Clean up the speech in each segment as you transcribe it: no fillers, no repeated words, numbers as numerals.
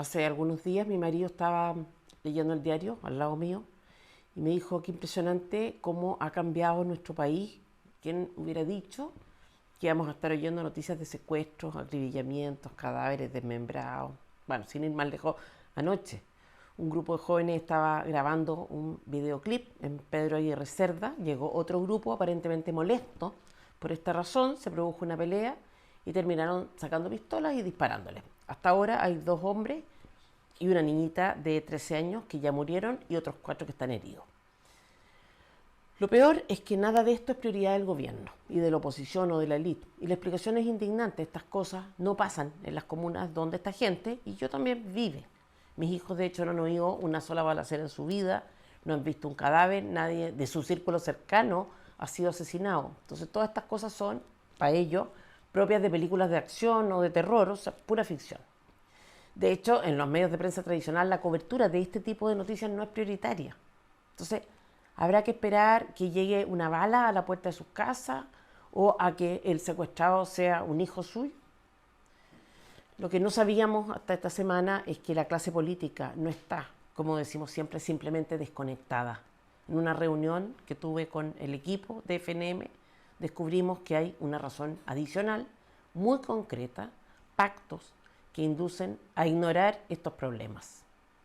Hace algunos días mi marido estaba leyendo el diario al lado mío y me dijo qué impresionante cómo ha cambiado nuestro país. ¿Quién hubiera dicho que íbamos a estar oyendo noticias de secuestros, acribillamientos, cadáveres desmembrados? Bueno, sin ir más lejos, anoche un grupo de jóvenes estaba grabando un videoclip en Pedro Aguirre Cerda. Llegó otro grupo aparentemente molesto. Por esta razón se produjo una pelea y terminaron sacando pistolas y disparándoles. Hasta ahora hay 2 hombres y una niñita de 13 años que ya murieron y otros 4 que están heridos. Lo peor es que nada de esto es prioridad del gobierno y de la oposición o de la élite. Y la explicación es indignante. Estas cosas no pasan en las comunas donde esta gente, y yo también, vive. Mis hijos, de hecho, no han oído una sola balacera en su vida, no han visto un cadáver, nadie de su círculo cercano ha sido asesinado. Entonces, todas estas cosas son, para ellos, propias de películas de acción o de terror, o sea, pura ficción. De hecho, en los medios de prensa tradicional, la cobertura de este tipo de noticias no es prioritaria. Entonces, habrá que esperar que llegue una bala a la puerta de sus casas o a que el secuestrado sea un hijo suyo. Lo que no sabíamos hasta esta semana es que la clase política no está, como decimos siempre, simplemente desconectada. En una reunión que tuve con el equipo de FNM, descubrimos que hay una razón adicional, muy concreta, pactos que inducen a ignorar estos problemas.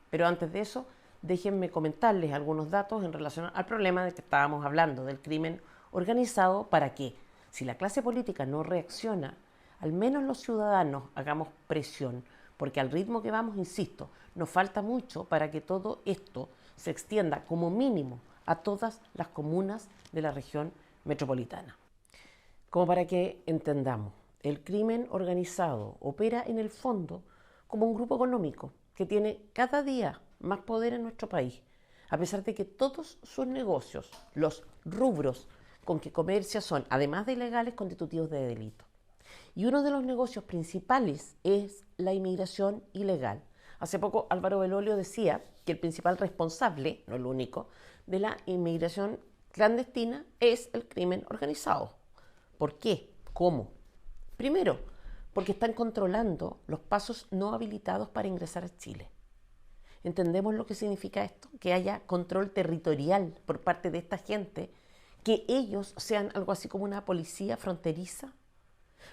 Pero antes de eso, déjenme comentarles algunos datos en relación al problema del que estábamos hablando, del crimen organizado, para que, si la clase política no reacciona, al menos los ciudadanos hagamos presión, porque al ritmo que vamos, insisto, nos falta mucho para que todo esto se extienda como mínimo a todas las comunas de la región metropolitana. Como para que entendamos, el crimen organizado opera en el fondo como un grupo económico que tiene cada día más poder en nuestro país, a pesar de que todos sus negocios, los rubros con que comercia son, además de ilegales, constitutivos de delito. Y uno de los negocios principales es la inmigración ilegal. Hace poco Álvaro Belolio decía que el principal responsable, no el único, de la inmigración clandestina es el crimen organizado. ¿Por qué? ¿Cómo? Primero, porque están controlando los pasos no habilitados para ingresar a Chile. ¿Entendemos lo que significa esto? Que haya control territorial por parte de esta gente, que ellos sean algo así como una policía fronteriza.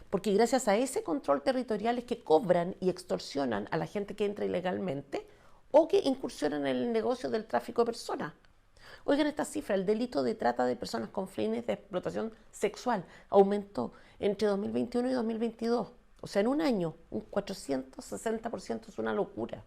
Porque gracias a ese control territorial es que cobran y extorsionan a la gente que entra ilegalmente o que incursionan en el negocio del tráfico de personas. Oigan esta cifra: el delito de trata de personas con fines de explotación sexual aumentó entre 2021 y 2022. O sea, en un año, un 460%. Es una locura.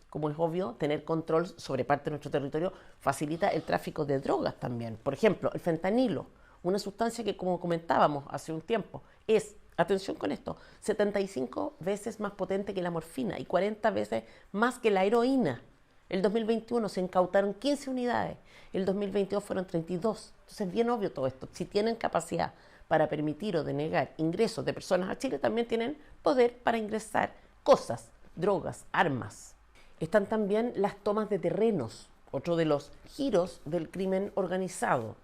Como es obvio, tener control sobre parte de nuestro territorio facilita el tráfico de drogas también. Por ejemplo, el fentanilo, una sustancia que, como comentábamos hace un tiempo, es, atención con esto, 75 veces más potente que la morfina y 40 veces más que la heroína. El 2021 se incautaron 15 unidades, el 2022 fueron 32. Entonces es bien obvio todo esto. Si tienen capacidad para permitir o denegar ingresos de personas a Chile, también tienen poder para ingresar cosas, drogas, armas. Están también las tomas de terrenos, otro de los giros del crimen organizado.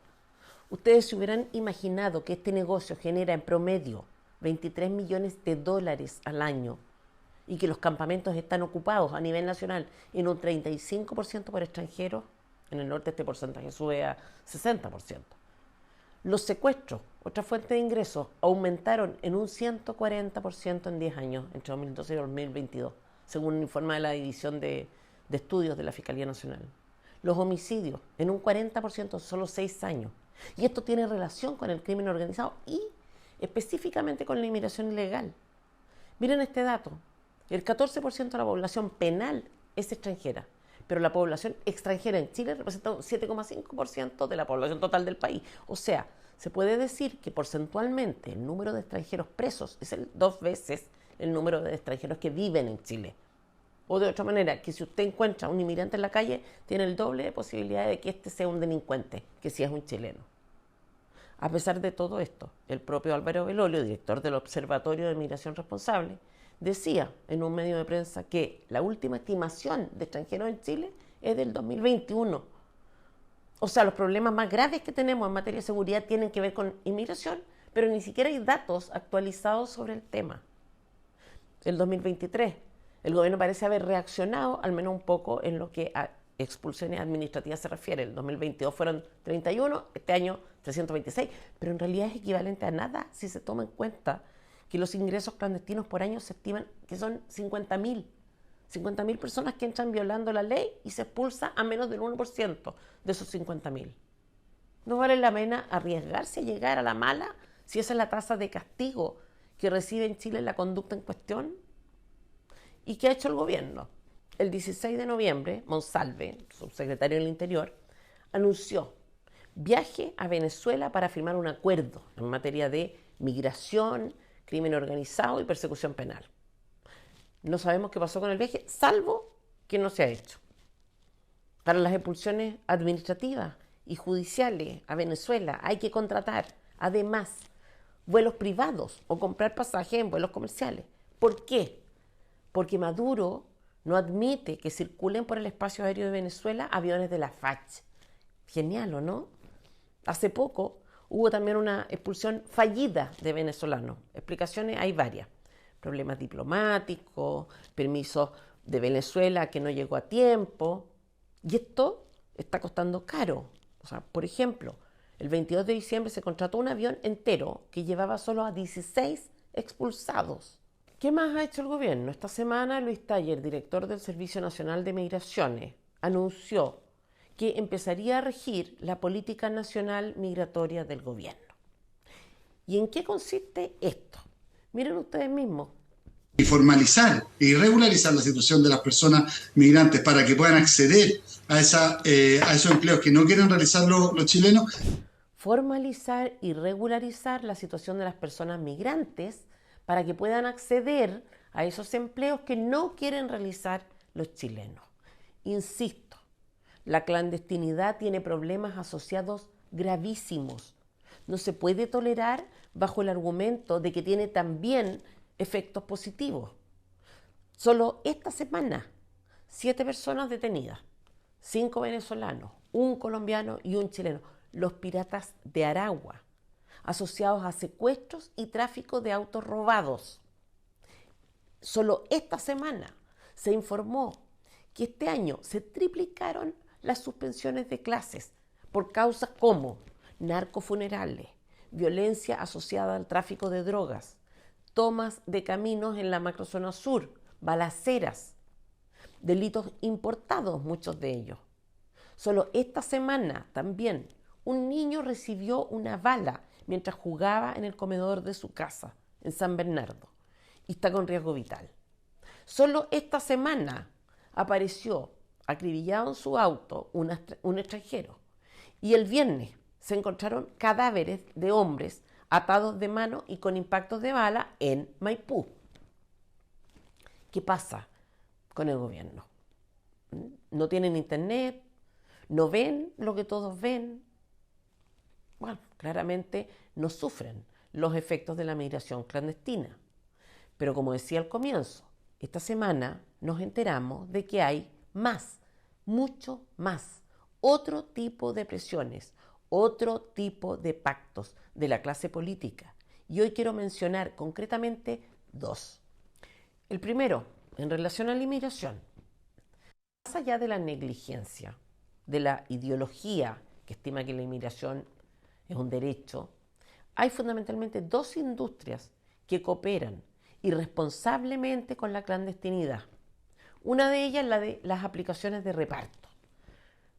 Ustedes se hubieran imaginado que este negocio genera en promedio 23 millones de dólares al año y que los campamentos están ocupados a nivel nacional en un 35% por extranjeros. En el norte este porcentaje sube a 60%. Los secuestros, otra fuente de ingresos, aumentaron en un 140% en 10 años, entre 2012 y 2022, según un informe de la División de Estudios de la Fiscalía Nacional. Los homicidios, en un 40% en solo 6 años. Y esto tiene relación con el crimen organizado y específicamente con la inmigración ilegal. Miren este dato: el 14% de la población penal es extranjera, pero la población extranjera en Chile representa un 7,5% de la población total del país. O sea, se puede decir que porcentualmente el número de extranjeros presos es 2 veces el número de extranjeros que viven en Chile. O de otra manera, que si usted encuentra a un inmigrante en la calle, tiene el doble de posibilidad de que este sea un delincuente que si es un chileno. A pesar de todo esto, el propio Álvaro Belolio, director del Observatorio de Migración Responsable, decía en un medio de prensa que la última estimación de extranjeros en Chile es del 2021. O sea, los problemas más graves que tenemos en materia de seguridad tienen que ver con inmigración, pero ni siquiera hay datos actualizados sobre el tema. El 2023 El gobierno parece haber reaccionado, al menos un poco, en lo que a expulsiones administrativas se refiere. El 2022 fueron 31, este año 326, pero en realidad es equivalente a nada si se toma en cuenta que los ingresos clandestinos por año se estiman que son 50.000. 50.000 personas que entran violando la ley y se expulsa a menos del 1% de esos 50.000. ¿No vale la pena arriesgarse a llegar a la mala si esa es la tasa de castigo que recibe en Chile la conducta en cuestión? ¿Y qué ha hecho el gobierno? El 16 de noviembre, Monsalve, subsecretario del Interior, anunció viaje a Venezuela para firmar un acuerdo en materia de migración, crimen organizado y persecución penal. No sabemos qué pasó con el viaje, salvo que no se ha hecho. Para las expulsiones administrativas y judiciales a Venezuela hay que contratar, además, vuelos privados o comprar pasajes en vuelos comerciales. ¿Por qué? Porque Maduro no admite que circulen por el espacio aéreo de Venezuela aviones de la FACH. Genial, ¿o no? Hace poco hubo también una expulsión fallida de venezolanos. Explicaciones hay varias. Problemas diplomáticos, permisos de Venezuela que no llegó a tiempo. Y esto está costando caro. O sea, por ejemplo, el 22 de diciembre se contrató un avión entero que llevaba solo a 16 expulsados. ¿Qué más ha hecho el gobierno? Esta semana Luis Taller, director del Servicio Nacional de Migraciones, anunció que empezaría a regir la política nacional migratoria del gobierno. ¿Y en qué consiste esto? Miren ustedes mismos. Y formalizar y regularizar la situación de las personas migrantes para que puedan acceder a esos empleos que no quieren realizar los chilenos. Formalizar y regularizar la situación de las personas migrantes para que puedan acceder a esos empleos que no quieren realizar los chilenos. Insisto, la clandestinidad tiene problemas asociados gravísimos. No se puede tolerar bajo el argumento de que tiene también efectos positivos. Solo esta semana, 7 personas detenidas, 5 venezolanos, 1 colombiano y 1 chileno, los piratas de Aragua, asociados a secuestros y tráfico de autos robados. Solo esta semana se informó que este año se triplicaron las suspensiones de clases por causas como narcofunerales, violencia asociada al tráfico de drogas, tomas de caminos en la macrozona sur, balaceras, delitos importados, muchos de ellos. Solo esta semana también un niño recibió una bala mientras jugaba en el comedor de su casa, en San Bernardo, y está con riesgo vital. Solo esta semana apareció acribillado en su auto un extranjero, y el viernes se encontraron cadáveres de hombres atados de mano y con impactos de bala en Maipú. ¿Qué pasa con el gobierno? ¿No tienen internet? ¿No ven lo que todos ven? Bueno, claramente no sufren los efectos de la migración clandestina. Pero como decía al comienzo, esta semana nos enteramos de que hay más, mucho más, otro tipo de presiones, otro tipo de pactos de la clase política. Y hoy quiero mencionar concretamente 2. El primero, en relación a la inmigración. Más allá de la negligencia, de la ideología que estima que la inmigración es un derecho, hay fundamentalmente 2 industrias que cooperan irresponsablemente con la clandestinidad. Una de ellas es la de las aplicaciones de reparto.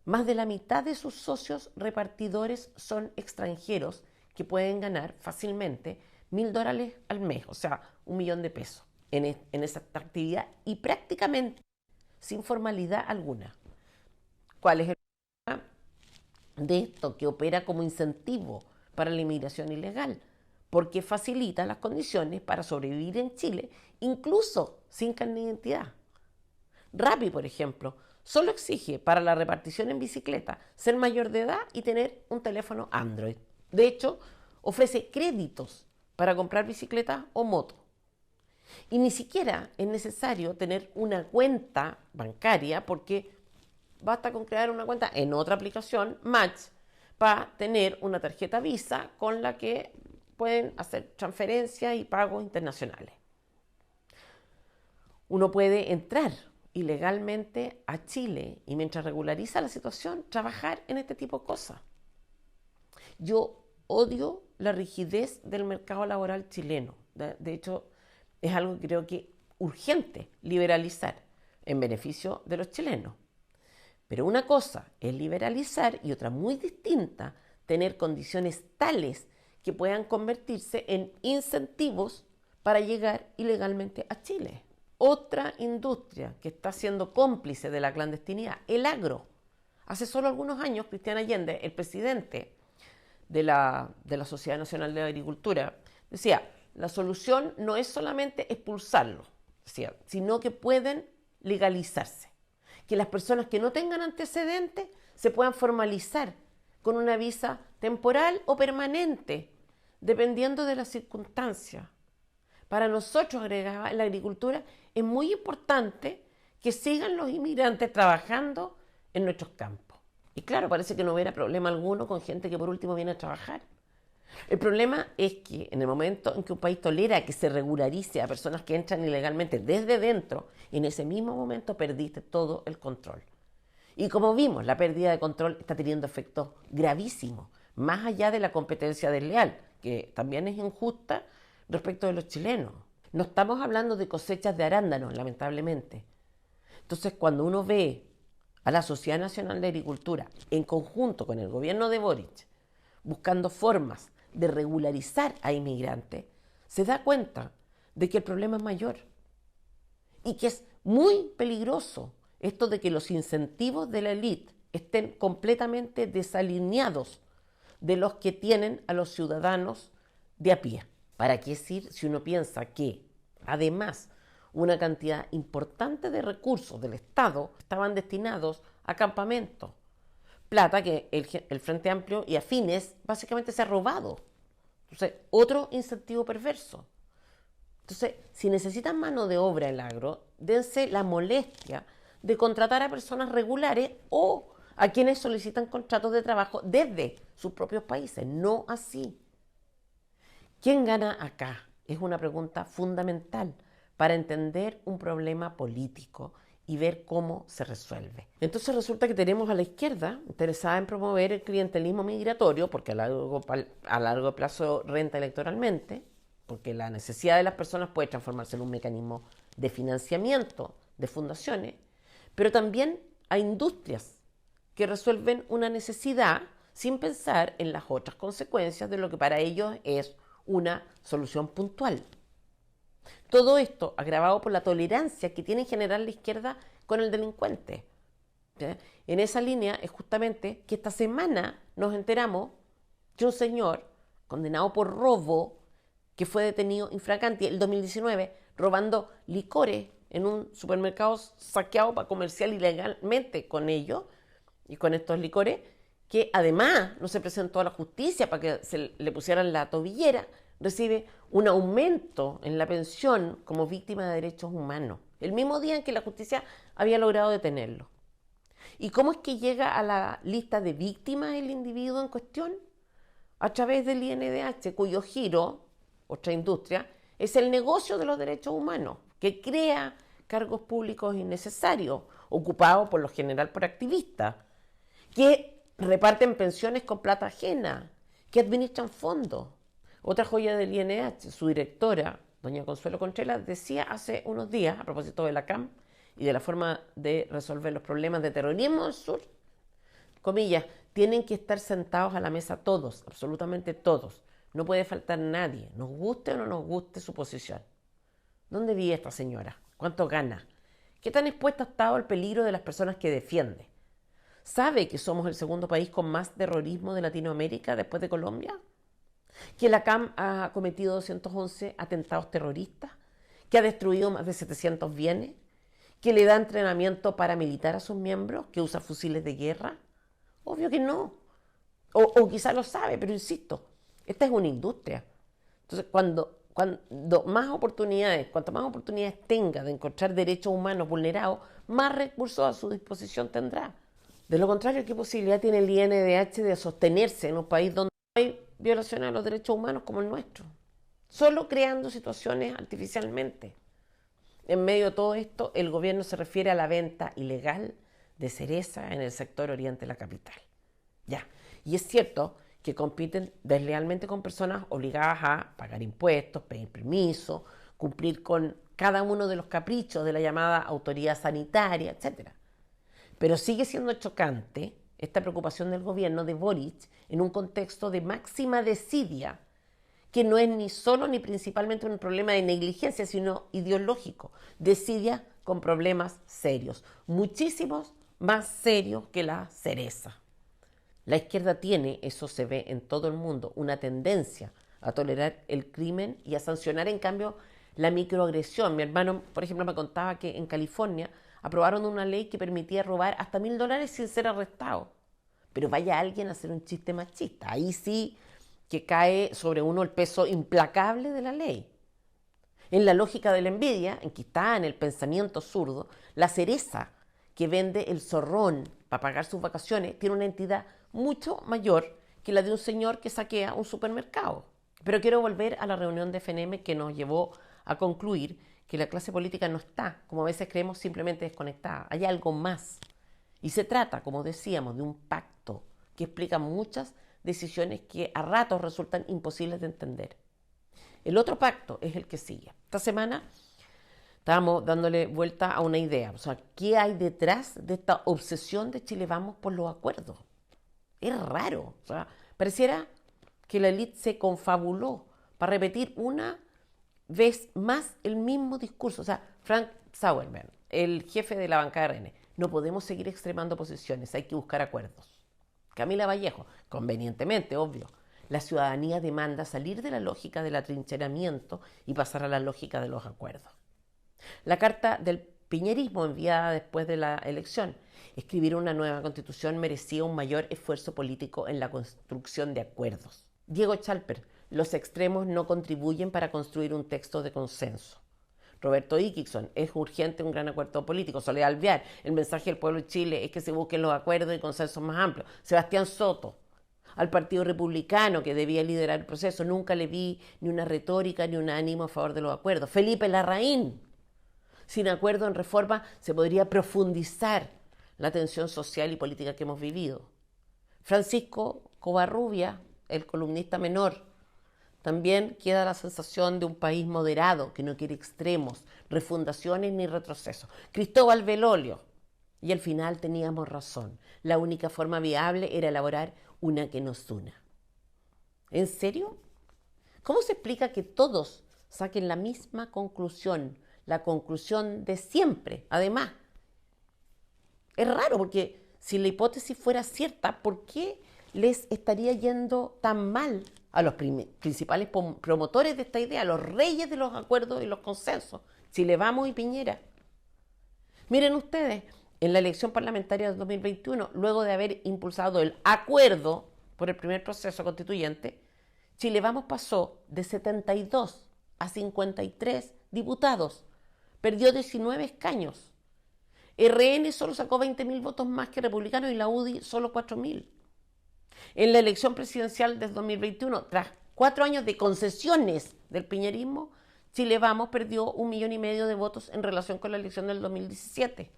Más de la mitad de sus socios repartidores son extranjeros que pueden ganar fácilmente $1.000 al mes, o sea, $1.000.000 en esa actividad y prácticamente sin formalidad alguna. ¿Cuál es el problema de esto? Que opera como incentivo para la inmigración ilegal, porque facilita las condiciones para sobrevivir en Chile, incluso sin carnet de identidad. Rappi, por ejemplo, solo exige para la repartición en bicicleta ser mayor de edad y tener un teléfono Android. De hecho, ofrece créditos para comprar bicicletas o motos. Y ni siquiera es necesario tener una cuenta bancaria porque basta con crear una cuenta en otra aplicación, Match, para tener una tarjeta Visa con la que pueden hacer transferencias y pagos internacionales. uno puede entrar ilegalmente a Chile y mientras regulariza la situación, trabajar en este tipo de cosas. Yo odio la rigidez del mercado laboral chileno. De hecho, es algo que creo que urgente liberalizar en beneficio de los chilenos. Pero una cosa es liberalizar y otra muy distinta, tener condiciones tales que puedan convertirse en incentivos para llegar ilegalmente a Chile. Otra industria que está siendo cómplice de la clandestinidad, el agro. Hace solo algunos años, Cristian Allende, el presidente de la Sociedad Nacional de Agricultura, decía, la solución no es solamente expulsarlo, decía, sino que pueden legalizarse. Que las personas que no tengan antecedentes se puedan formalizar con una visa temporal o permanente, dependiendo de las circunstancias. Para nosotros, agregaba, en la agricultura es muy importante que sigan los inmigrantes trabajando en nuestros campos. Y claro, parece que no hubiera problema alguno con gente que por último viene a trabajar. El problema es que en el momento en que un país tolera que se regularice a personas que entran ilegalmente desde dentro, en ese mismo momento perdiste todo el control. Y como vimos, la pérdida de control está teniendo efectos gravísimos, más allá de la competencia desleal, que también es injusta respecto de los chilenos. No estamos hablando de cosechas de arándanos, lamentablemente. Entonces, cuando uno ve a la Sociedad Nacional de Agricultura, en conjunto con el gobierno de Boric, buscando formas de regularizar a inmigrantes, se da cuenta de que el problema es mayor y que es muy peligroso esto de que los incentivos de la élite estén completamente desalineados de los que tienen a los ciudadanos de a pie. ¿Para qué decir si uno piensa que, además, una cantidad importante de recursos del Estado estaban destinados a campamentos? Plata que el Frente Amplio y afines básicamente se ha robado. Entonces, otro incentivo perverso. Entonces, si necesitan mano de obra el agro, dense la molestia de contratar a personas regulares o a quienes solicitan contratos de trabajo desde sus propios países, no así. ¿Quién gana acá? Es una pregunta fundamental para entender un problema político y ver cómo se resuelve. Entonces resulta que tenemos a la izquierda interesada en promover el clientelismo migratorio, porque a largo plazo renta electoralmente, porque la necesidad de las personas puede transformarse en un mecanismo de financiamiento de fundaciones, pero también a industrias que resuelven una necesidad sin pensar en las otras consecuencias de lo que para ellos es una solución puntual. Todo esto agravado por la tolerancia que tiene en general la izquierda con el delincuente. ¿Sí? En esa línea es justamente que esta semana nos enteramos que un señor condenado por robo, que fue detenido infraganti el 2019, robando licores en un supermercado saqueado para comerciar ilegalmente con ellos y con estos licores, que además no se presentó a la justicia para que se le pusieran la tobillera, recibe un aumento en la pensión como víctima de derechos humanos, el mismo día en que la justicia había logrado detenerlo. ¿Y cómo es que llega a la lista de víctimas el individuo en cuestión? A través del INDH, cuyo giro, otra industria, es el negocio de los derechos humanos, que crea cargos públicos innecesarios, ocupados por lo general por activistas, que reparten pensiones con plata ajena, que administran fondos. Otra joya del INH, su directora, doña Consuelo Contreras, decía hace unos días, a propósito de la CAM y de la forma de resolver los problemas de terrorismo del sur, comillas, tienen que estar sentados a la mesa todos, absolutamente todos. No puede faltar nadie, nos guste o no nos guste su posición. ¿Dónde vive esta señora? ¿Cuánto gana? ¿Qué tan expuesta ha estado al peligro de las personas que defiende? ¿Sabe que somos el segundo país con más terrorismo de Latinoamérica después de Colombia? ¿Que la CAM ha cometido 211 atentados terroristas? ¿Que ha destruido más de 700 bienes? ¿Que le da entrenamiento paramilitar a sus miembros? ¿Que usa fusiles de guerra? Obvio que no. O quizás lo sabe, pero insisto, esta es una industria. Entonces, cuanto más oportunidades tenga de encontrar derechos humanos vulnerados, más recursos a su disposición tendrá. De lo contrario, ¿qué posibilidad tiene el INDH de sostenerse en un país donde hay violaciones a los derechos humanos como el nuestro? Solo creando situaciones artificialmente. En medio de todo esto, el gobierno se refiere a la venta ilegal de cereza en el sector oriente de la capital. Ya, y es cierto que compiten deslealmente con personas obligadas a pagar impuestos, pedir permiso, cumplir con cada uno de los caprichos de la llamada autoridad sanitaria, etc. Pero sigue siendo chocante esta preocupación del gobierno de Boric en un contexto de máxima desidia, que no es ni solo ni principalmente un problema de negligencia, sino ideológico. Desidia con problemas serios, muchísimos más serios que la cereza. La izquierda tiene, eso se ve en todo el mundo, una tendencia a tolerar el crimen y a sancionar en cambio la microagresión. Mi hermano, por ejemplo, me contaba que en California aprobaron una ley que permitía robar hasta $1000 sin ser arrestado. Pero vaya alguien a hacer un chiste machista. Ahí sí que cae sobre uno el peso implacable de la ley. En la lógica de la envidia, enquistada en el pensamiento zurdo, la cereza que vende el zorrón para pagar sus vacaciones tiene una entidad mucho mayor que la de un señor que saquea un supermercado. Pero quiero volver a la reunión de FNM que nos llevó a concluir que la clase política no está, como a veces creemos, simplemente desconectada. Hay algo más. Y se trata, como decíamos, de un pacto que explica muchas decisiones que a ratos resultan imposibles de entender. El otro pacto es el que sigue. Esta semana estábamos dándole vuelta a una idea. O sea, ¿qué hay detrás de esta obsesión de Chile Vamos por los acuerdos? Es raro. O sea, pareciera que la élite se confabuló para repetir una vez más el mismo discurso. O sea, Frank Sauerberg, el jefe de la bancada de RN, no podemos seguir extremando posiciones, hay que buscar acuerdos. Camila Vallejo, convenientemente, obvio, la ciudadanía demanda salir de la lógica del atrincheramiento y pasar a la lógica de los acuerdos. La carta del piñerismo enviada después de la elección, escribir una nueva constitución merecía un mayor esfuerzo político en la construcción de acuerdos. Diego Chalper, los extremos no contribuyen para construir un texto de consenso. Roberto Iquixson, es urgente un gran acuerdo político. Soledad Alvear, el mensaje del pueblo de Chile es que se busquen los acuerdos y consensos más amplios. Sebastián Soto, al Partido Republicano, que debía liderar el proceso, nunca le vi ni una retórica ni un ánimo a favor de los acuerdos. Felipe Larraín, sin acuerdo en reforma se podría profundizar la tensión social y política que hemos vivido. Francisco Covarrubia, el columnista menor, también queda la sensación de un país moderado que no quiere extremos, refundaciones ni retrocesos. Cristóbal Belolio, y al final teníamos razón. La única forma viable era elaborar una que nos una. ¿En serio? ¿Cómo se explica que todos saquen la misma conclusión, la conclusión de siempre? Además, es raro porque si la hipótesis fuera cierta, ¿por qué les estaría yendo tan mal a los principales promotores de esta idea, a los reyes de los acuerdos y los consensos, Chile Vamos y Piñera? Miren ustedes, en la elección parlamentaria del 2021, luego de haber impulsado el acuerdo por el primer proceso constituyente, Chile Vamos pasó de 72 a 53 diputados, perdió 19 escaños. RN solo sacó 20.000 votos más que Republicanos y la UDI solo 4.000. En la elección presidencial del 2021, tras 4 años de concesiones del piñerismo, Chile Vamos perdió 1,5 millones de votos en relación con la elección del 2017.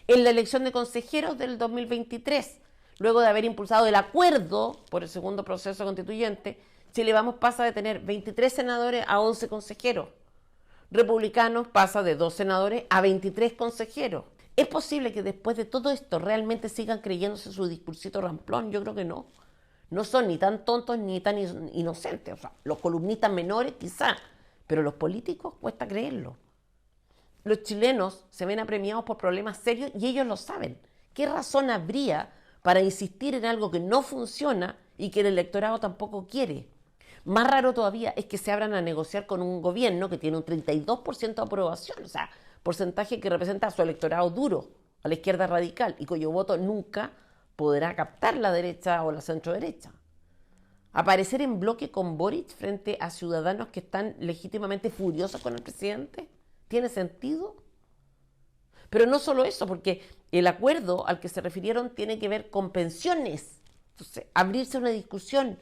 En la elección de consejeros del 2023, luego de haber impulsado el acuerdo por el segundo proceso constituyente, Chile Vamos pasa de tener 23 senadores a 11 consejeros. Republicanos pasa de 2 senadores a 23 consejeros. ¿Es posible que después de todo esto realmente sigan creyéndose su discursito ramplón? Yo creo que no. No son ni tan tontos ni tan inocentes. O sea, los columnistas menores quizá, pero los políticos cuesta creerlo. Los chilenos se ven apremiados por problemas serios y ellos lo saben. ¿Qué razón habría para insistir en algo que no funciona y que el electorado tampoco quiere? Más raro todavía es que se abran a negociar con un gobierno que tiene un 32% de aprobación, o sea, porcentaje que representa a su electorado duro, a la izquierda radical, y cuyo voto nunca podrá captar la derecha o la centroderecha. Aparecer en bloque con Boric frente a ciudadanos que están legítimamente furiosos con el presidente, ¿tiene sentido? Pero no solo eso, porque el acuerdo al que se refirieron tiene que ver con pensiones. Entonces, abrirse una discusión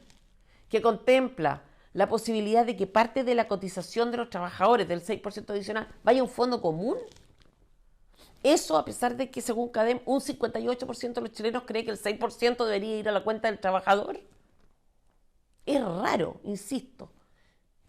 que contempla la posibilidad de que parte de la cotización de los trabajadores del 6% adicional vaya a un fondo común. Eso a pesar de que según CADEM un 58% de los chilenos cree que el 6% debería ir a la cuenta del trabajador. Es raro, insisto.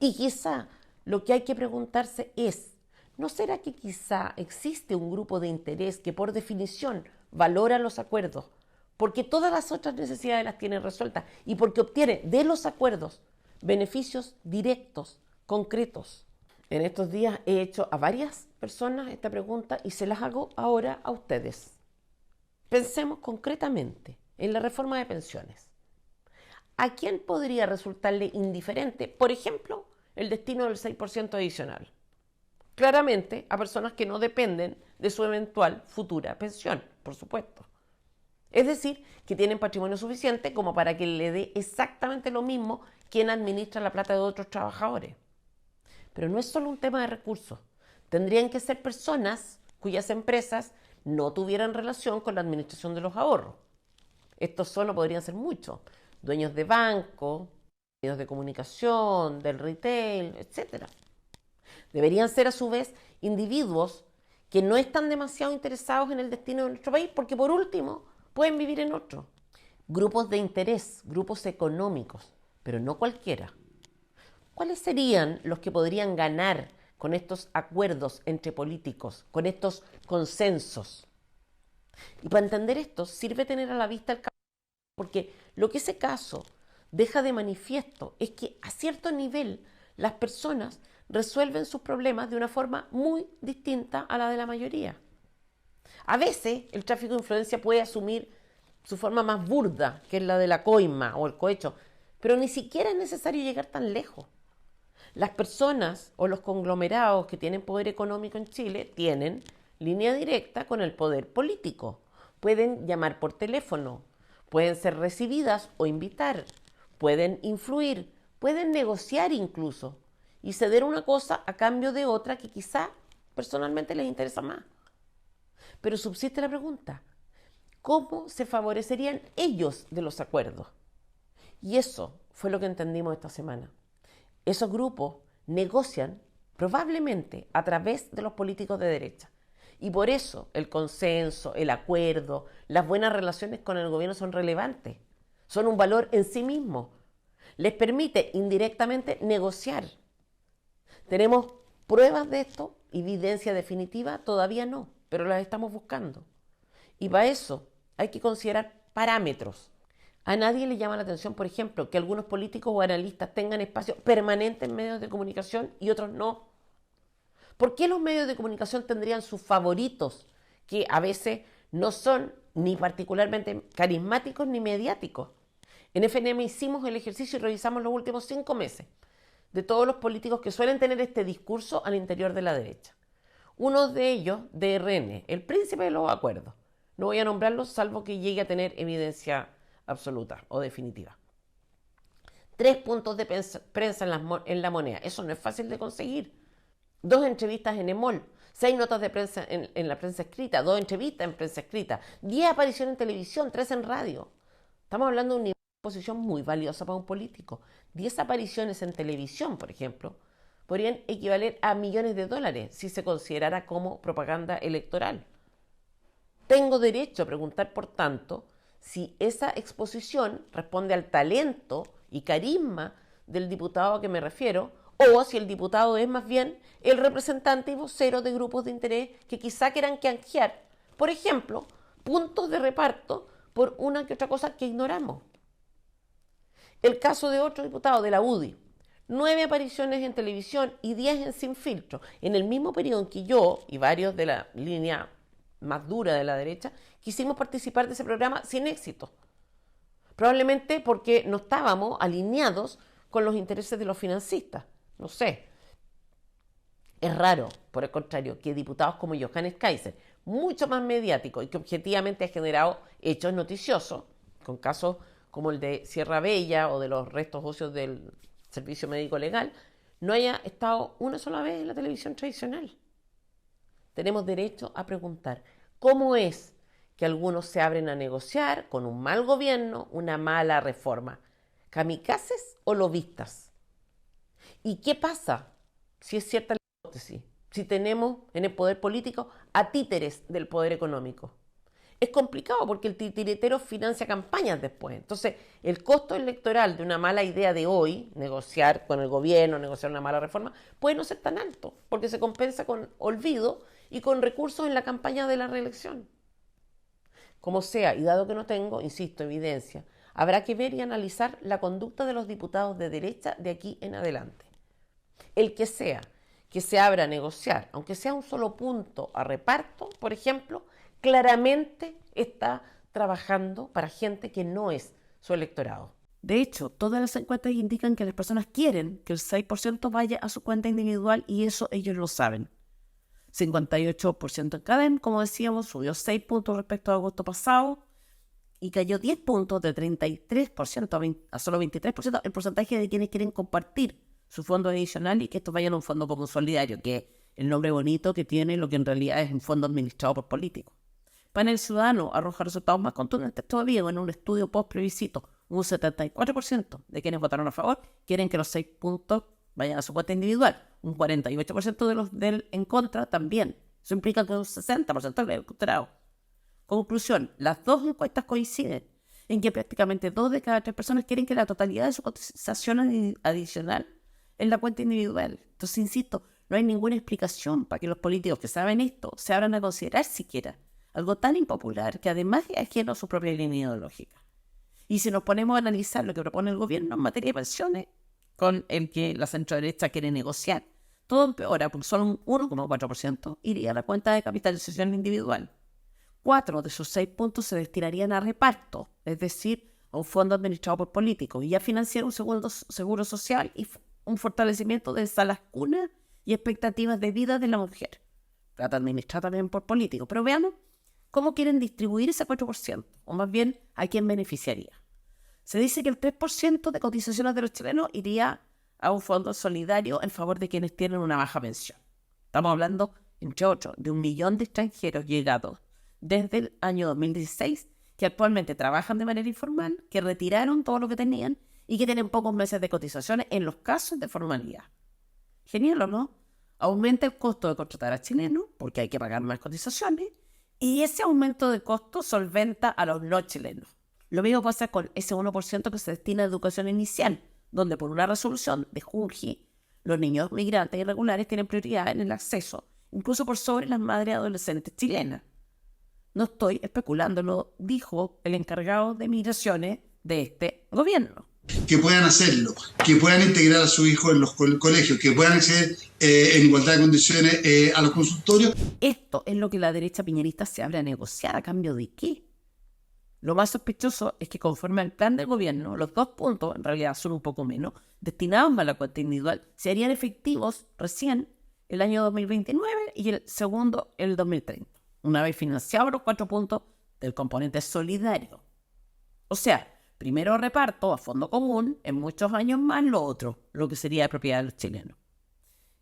Y quizá lo que hay que preguntarse es, ¿no será que quizá existe un grupo de interés que por definición valora los acuerdos porque todas las otras necesidades las tiene resueltas y porque obtiene de los acuerdos beneficios directos, concretos? En estos días he hecho a varias personas esta pregunta y se las hago ahora a ustedes. Pensemos concretamente en la reforma de pensiones. ¿A quién podría resultarle indiferente, por ejemplo, el destino del 6% adicional? Claramente a personas que no dependen de su eventual futura pensión, por supuesto. Es decir, que tienen patrimonio suficiente como para que le dé exactamente lo mismo quien administra la plata de otros trabajadores. Pero no es solo un tema de recursos. Tendrían que ser personas cuyas empresas no tuvieran relación con la administración de los ahorros. Estos solo podrían ser muchos. Dueños de bancos, medios de comunicación, del retail, etc. Deberían ser a su vez individuos que no están demasiado interesados en el destino de nuestro país porque por último pueden vivir en otro. Grupos de interés, grupos económicos, pero no cualquiera. ¿Cuáles serían los que podrían ganar con estos acuerdos entre políticos, con estos consensos? Y para entender esto sirve tener a la vista el caso, porque lo que ese caso deja de manifiesto es que a cierto nivel las personas resuelven sus problemas de una forma muy distinta a la de la mayoría. A veces el tráfico de influencia puede asumir su forma más burda, que es la de la coima o el cohecho, pero ni siquiera es necesario llegar tan lejos. Las personas o los conglomerados que tienen poder económico en Chile tienen línea directa con el poder político. Pueden llamar por teléfono, pueden ser recibidas o invitar, pueden influir, pueden negociar incluso y ceder una cosa a cambio de otra que quizá personalmente les interesa más. Pero subsiste la pregunta, ¿cómo se favorecerían ellos de los acuerdos? Y eso fue lo que entendimos esta semana. Esos grupos negocian probablemente a través de los políticos de derecha. Y por eso el consenso, el acuerdo, las buenas relaciones con el gobierno son relevantes. Son un valor en sí mismo. Les permite indirectamente negociar. ¿Tenemos pruebas de esto? ¿Evidencia definitiva? Todavía no, pero las estamos buscando. Y para eso hay que considerar parámetros. A nadie le llama la atención, por ejemplo, que algunos políticos o analistas tengan espacio permanente en medios de comunicación y otros no. ¿Por qué los medios de comunicación tendrían sus favoritos, que a veces no son ni particularmente carismáticos ni mediáticos? En FNM hicimos el ejercicio y revisamos los últimos 5 meses de todos los políticos que suelen tener este discurso al interior de la derecha. Uno de ellos, DRN, el príncipe de los acuerdos. No voy a nombrarlos salvo que llegue a tener evidencia absoluta o definitiva. 3 puntos de prensa en la moneda. Eso no es fácil de conseguir. 2 entrevistas en EMOL. 6 notas de prensa en la prensa escrita. 2 entrevistas en prensa escrita. 10 apariciones en televisión. 3 en radio. Estamos hablando de un nivel de posición muy valiosa para un político. 10 apariciones en televisión, por ejemplo, podrían equivaler a millones de dólares si se considerara como propaganda electoral. Tengo derecho a preguntar, por tanto, si esa exposición responde al talento y carisma del diputado a que me refiero, o si el diputado es más bien el representante y vocero de grupos de interés que quizá quieran canjear, por ejemplo, puntos de reparto por una que otra cosa que ignoramos. El caso de otro diputado de la UDI, 9 apariciones en televisión y 10 en Sin Filtro, en el mismo periodo en que yo y varios de la línea más dura de la derecha quisimos participar de ese programa sin éxito. Probablemente porque no estábamos alineados con los intereses de los financistas. No sé. Es raro, por el contrario, que diputados como Johannes Kaiser, mucho más mediático y que objetivamente ha generado hechos noticiosos, con casos como el de Sierra Bella o de los restos óseos del Servicio Médico Legal, no haya estado una sola vez en la televisión tradicional. Tenemos derecho a preguntar, ¿cómo es que algunos se abren a negociar con un mal gobierno una mala reforma? ¿Kamikazes o lobistas? ¿Y qué pasa si es cierta la hipótesis? Si tenemos en el poder político a títeres del poder económico. Es complicado porque el titiritero financia campañas después. Entonces, el costo electoral de una mala idea de hoy, negociar con el gobierno, negociar una mala reforma, puede no ser tan alto, porque se compensa con olvido y con recursos en la campaña de la reelección. Como sea, y dado que no tengo, insisto, evidencia, habrá que ver y analizar la conducta de los diputados de derecha de aquí en adelante. El que sea, que se abra a negociar, aunque sea un solo punto a reparto, por ejemplo, claramente está trabajando para gente que no es su electorado. De hecho, todas las encuestas indican que las personas quieren que el 6% vaya a su cuenta individual y eso ellos lo saben. 58% en Cadem, como decíamos, subió 6 puntos respecto a agosto pasado y cayó 10 puntos de 33% a solo 23% el porcentaje de quienes quieren compartir su fondo adicional y que esto vaya a un fondo común solidario, que es el nombre bonito que tiene lo que en realidad es un fondo administrado por políticos. Panel Ciudadano arroja resultados más contundentes todavía. En un estudio post-plebiscito, un 74% de quienes votaron a favor quieren que los 6 puntos vayan a su cuenta individual. Un 48% de los del en contra también. Eso implica que un 60% del electorado. Conclusión, las dos encuestas coinciden en que prácticamente 2 de cada 3 personas quieren que la totalidad de su cotización adicional en la cuenta individual. Entonces, insisto, no hay ninguna explicación para que los políticos que saben esto se abran a considerar siquiera algo tan impopular que además es ajeno a su propia línea ideológica. Y si nos ponemos a analizar lo que propone el gobierno en materia de pensiones, con el que la centroderecha quiere negociar, todo empeora porque solo un 1,4% iría a la cuenta de capitalización individual. 4 de sus 6 puntos se destinarían a reparto, es decir, a un fondo administrado por políticos y a financiar un seguro social y un fortalecimiento de las cunas y expectativas de vida de la mujer. Plata administrada también por políticos. Pero veamos cómo quieren distribuir ese 4%, o más bien a quién beneficiaría. Se dice que el 3% de cotizaciones de los chilenos iría a un fondo solidario en favor de quienes tienen una baja pensión. Estamos hablando, entre otros, de 1 millón de extranjeros llegados desde el año 2016 que actualmente trabajan de manera informal, que retiraron todo lo que tenían y que tienen pocos meses de cotizaciones en los casos de formalidad. Genial, ¿o no? Aumenta el costo de contratar a chilenos porque hay que pagar más cotizaciones y ese aumento de costo solventa a los no chilenos. Lo mismo pasa con ese 1% que se destina a educación inicial, donde por una resolución de Junji, los niños migrantes irregulares tienen prioridad en el acceso, incluso por sobre las madres adolescentes chilenas. No estoy especulando, lo dijo el encargado de migraciones de este gobierno. Que puedan hacerlo, que puedan integrar a su hijo en los colegios, que puedan acceder en igualdad de condiciones a los consultorios. Esto es lo que la derecha piñerista se abre a negociar. ¿A cambio de qué? Lo más sospechoso es que conforme al plan del gobierno, los 2 puntos, en realidad son un poco menos, destinados a la cuenta individual, serían efectivos recién el año 2029 y el segundo el 2030, una vez financiados los 4 puntos del componente solidario. O sea, primero reparto a fondo común, en muchos años más lo otro, lo que sería de propiedad de los chilenos.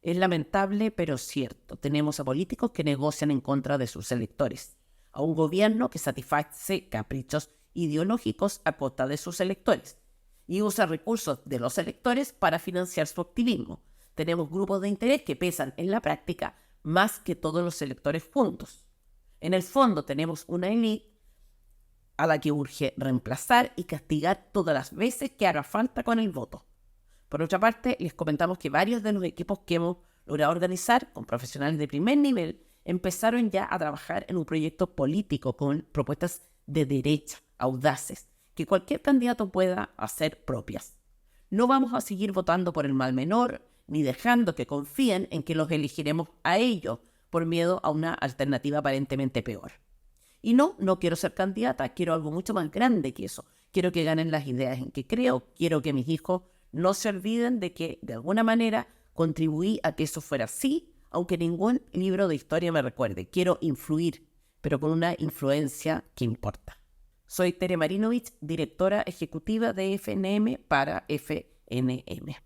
Es lamentable, pero cierto. Tenemos a políticos que negocian en contra de sus electores, a un gobierno que satisface caprichos ideológicos a costa de sus electores y usa recursos de los electores para financiar su activismo. Tenemos grupos de interés que pesan en la práctica más que todos los electores juntos. En el fondo tenemos una élite a la que urge reemplazar y castigar todas las veces que haga falta con el voto. Por otra parte, les comentamos que varios de los equipos que hemos logrado organizar con profesionales de primer nivel empezaron ya a trabajar en un proyecto político con propuestas de derecha, audaces, que cualquier candidato pueda hacer propias. No vamos a seguir votando por el mal menor, ni dejando que confíen en que los elegiremos a ellos por miedo a una alternativa aparentemente peor. Y no quiero ser candidata, quiero algo mucho más grande que eso. Quiero que ganen las ideas en que creo, quiero que mis hijos no se olviden de que, de alguna manera, contribuí a que eso fuera así, aunque ningún libro de historia me recuerde. Quiero influir, pero con una influencia que importa. Soy Tere Marinovich, directora ejecutiva de FNM para FNM.